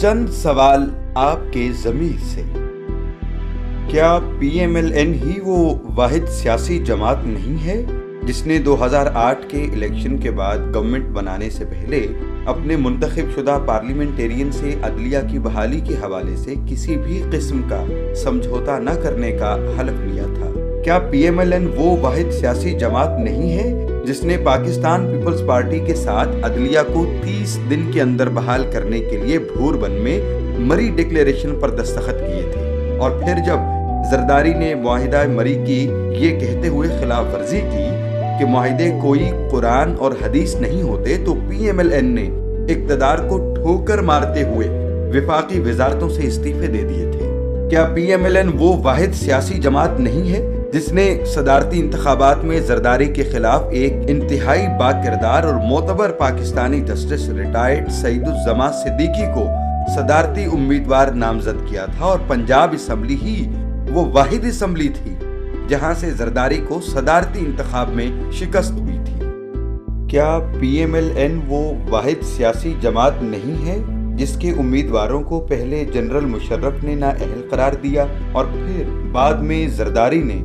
چند سوال آپ کے ضمیر سے۔ کیا پی ایم ایل این ہی وہ واحد سیاسی جماعت نہیں ہے جس نے 2008 کے الیکشن کے بعد گورنمنٹ بنانے سے پہلے اپنے منتخب شدہ پارلیمنٹیرین سے عدلیہ کی بحالی کے حوالے سے کسی بھی قسم کا سمجھوتا نہ کرنے کا حلف لیا تھا؟ کیا پی ایم ایل این وہ واحد سیاسی جماعت نہیں ہے جس نے پاکستان پیپلز پارٹی کے ساتھ عدلیہ کو 30 دن کے اندر بحال کرنے کے لیے بھور بن میں مری ڈکلیریشن پر دستخط کیے تھے، اور پھر جب زرداری نے معاہدہ مری کی یہ کہتے ہوئے خلاف ورزی کی کہ معاہدے کوئی قرآن اور حدیث نہیں ہوتے، تو پی ایم ایل این نے اقتدار کو ٹھوکر مارتے ہوئے وفاقی وزارتوں سے استعفے دے دیے تھے؟ کیا پی ایم ایل این وہ واحد سیاسی جماعت نہیں ہے جس نے صدارتی انتخابات میں زرداری کے خلاف ایک انتہائی باکردار اور معتبر پاکستانی جسٹس ریٹائرڈ سعید الزماں صدیقی کو صدارتی امیدوار نامزد کیا تھا، اور پنجاب اسمبلی ہی وہ واحد اسمبلی تھی جہاں سے زرداری کو صدارتی انتخاب میں شکست ہوئی تھی؟ کیا پی ایم ایل این وہ واحد سیاسی جماعت نہیں ہے جس کے امیدواروں کو پہلے جنرل مشرف نے نااہل قرار دیا اور پھر بعد میں زرداری نے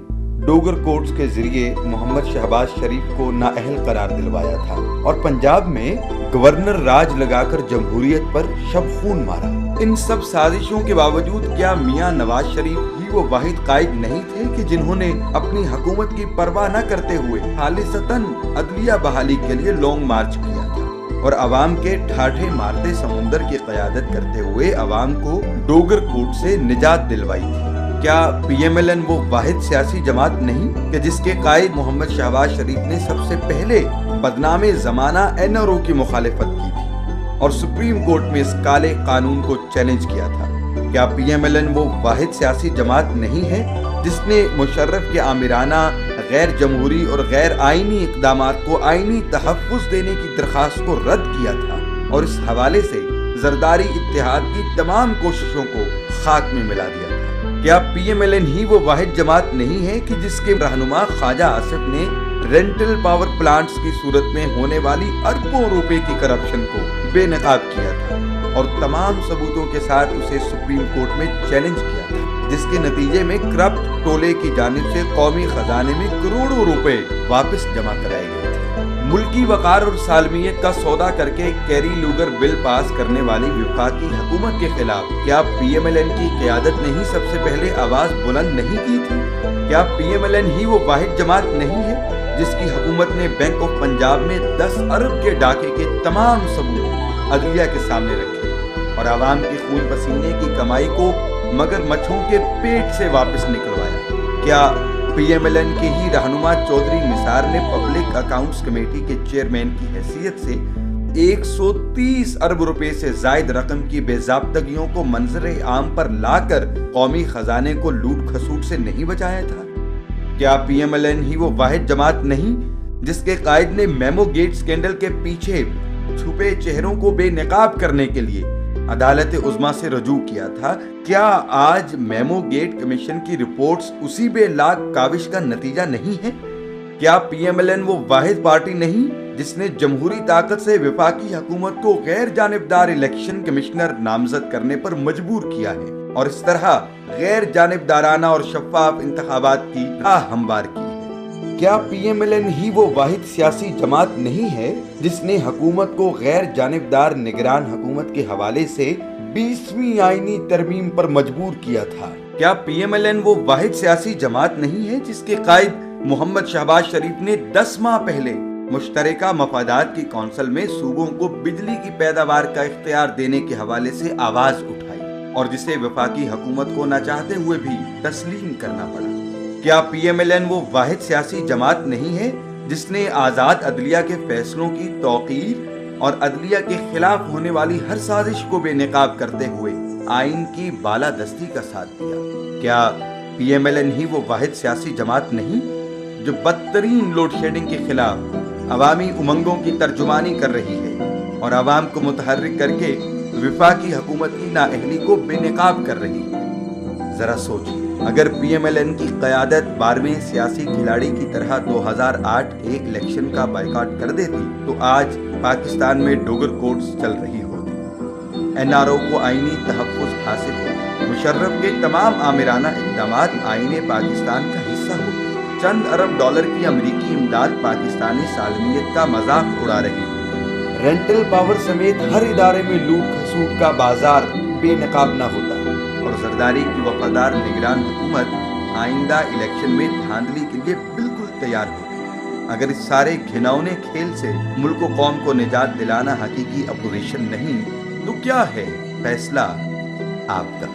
ڈوگر کورٹس کے ذریعے محمد شہباز شریف کو نااہل قرار دلوایا تھا، اور پنجاب میں گورنر راج لگا کر جمہوریت پر شب خون مارا؟ ان سب سازشوں کے باوجود کیا میاں نواز شریف ہی وہ واحد قائد نہیں تھے کہ جنہوں نے اپنی حکومت کی پرواہ نہ کرتے ہوئے خالصتاً عدلیہ بحالی کے لیے لانگ مارچ کیا تھا اور عوام کے ٹھاٹھے مارتے سمندر کی قیادت کرتے ہوئے عوام کو ڈوگر کورٹ سے نجات دلوائی تھی؟ کیا پی ایم ایل این وہ واحد سیاسی جماعت نہیں کہ جس کے قائد محمد شہباز شریف نے سب سے پہلے بدنام زمانہ این آر او کی مخالفت کی تھی اور سپریم کورٹ میں اس کالے قانون کو چیلنج کیا تھا؟ کیا پی ایم ایل این وہ واحد سیاسی جماعت نہیں ہے جس نے مشرف کے آمرانہ غیر جمہوری اور غیر آئینی اقدامات کو آئینی تحفظ دینے کی درخواست کو رد کیا تھا اور اس حوالے سے زرداری اتحاد کی تمام کوششوں کو خاک میں ملا دیا تھا؟ کیا پی ایم ایل این ہی وہ واحد جماعت نہیں ہے کہ جس کے رہنما خواجہ آصف نے رینٹل پاور پلانٹس کی صورت میں ہونے والی اربوں روپے کی کرپشن کو بے نقاب کیا تھا اور تمام ثبوتوں کے ساتھ اسے سپریم کورٹ میں چیلنج کیا تھا، جس کے نتیجے میں کرپٹ ٹولے کی جانب سے قومی خزانے میں کروڑوں روپے واپس جمع کرائے گئے تھے؟ ملکی وقار اور سالمیت کا سودا کر کے کیری لوگر بل پاس کرنے والی وفاقی حکومت کے خلاف کیا پی ایم ایل این کی قیادت نے ہی سب سے پہلے آواز بلند نہیں کی تھی؟ کیا پی ایم ایل این ہی وہ واحد جماعت نہیں ہے جس کی حکومت نے بینک آف پنجاب میں 10 ارب کے ڈاکے کے تمام ثبوت عدلیہ کے سامنے رکھے اور عوام کے خون پسینے کی کمائی کو مگر مچھوں کے پیٹ سے واپس نکلوایا؟ کیا پی ایم ایل این کے ہی رہنما چودھری نثار نے پبلک اکاؤنٹس کمیٹی کے چیئرمین کی حیثیت سے 130 ارب روپے سے زائد رقم کی بے ضابطگیوں کو منظر عام پر لا کر قومی خزانے کو لوٹ کھسوٹ سے نہیں بچایا تھا؟ کیا پی ایم ایل این ہی وہ واحد جماعت نہیں جس کے قائد نے میمو گیٹ سکینڈل کے پیچھے چھپے چہروں کو بے نقاب کرنے کے لیے عدالت عظمیٰ سے رجوع کیا تھا؟ کیا آج میمو گیٹ کمیشن کی رپورٹس اسی بے لاگ کاوش کا نتیجہ نہیں ہے؟ کیا پی ایم ایل این وہ واحد پارٹی نہیں جس نے جمہوری طاقت سے وفاقی حکومت کو غیر جانبدار الیکشن کمشنر نامزد کرنے پر مجبور کیا ہے اور اس طرح غیر جانبدارانہ اور شفاف انتخابات کی راہ ہموار کی ہے؟ کیا پی ایم ایل این ہی وہ واحد سیاسی جماعت نہیں ہے جس نے حکومت کو غیر جانبدار نگران حکومت کے حوالے سے 20ویں آئینی ترمیم پر مجبور کیا تھا؟ کیا پی ایم ایل این وہ واحد سیاسی جماعت نہیں ہے جس کے قائد محمد شہباز شریف نے 10 ماہ پہلے مشترکہ مفادات کی کونسل میں صوبوں کو بجلی کی پیداوار کا اختیار دینے کے حوالے سے آواز اٹھائی اور جسے وفاقی حکومت کو نہ چاہتے ہوئے بھی تسلیم کرنا پڑا؟ کیا پی ایم ایل این وہ واحد سیاسی جماعت نہیں ہے جس نے آزاد عدلیہ کے فیصلوں کی توقیر اور عدلیہ کے خلاف ہونے والی ہر سازش کو بے نقاب کرتے ہوئے آئین کی بالادستی کا ساتھ دیا؟ کیا پی ایم ایل این ہی وہ واحد سیاسی جماعت نہیں جو بدترین لوڈ شیڈنگ کے خلاف عوامی امنگوں کی ترجمانی کر رہی ہے اور عوام کو متحرک کر کے وفاقی حکومت کی نااہلی کو بے نقاب کر رہی ہے؟ ذرا سوچیے، اگر پی ایم ایل این کی قیادت 12ویں سیاسی کھلاڑی کی طرح 2008 کے الیکشن کا بائیکاٹ کر دیتی تو آج پاکستان میں ڈوگر کورٹس چل رہی ہوتی۔ NRO کو آئینی تحفظ حاصل ہو، مشرف کے تمام آمرانہ اقدامات آئین پاکستان کا حصہ ہو، چند ارب ڈالر کی امریکی امداد پاکستانی سالمیت کا مذاق اڑا رہی ہو، رینٹل پاور سمیت ہر ادارے میں لوٹ کھسوٹ کا بازار بے نقاب نہ ہوتا، اور زرداری کی وفادار نگران حکومت آئندہ الیکشن میں دھاندلی کے لیے بالکل تیار ہوتی۔ اگر اس سارے گھناؤنے کھیل سے ملک و قوم کو نجات دلانا حقیقی اپوزیشن نہیں تو کیا ہے؟ فیصلہ آپ کا۔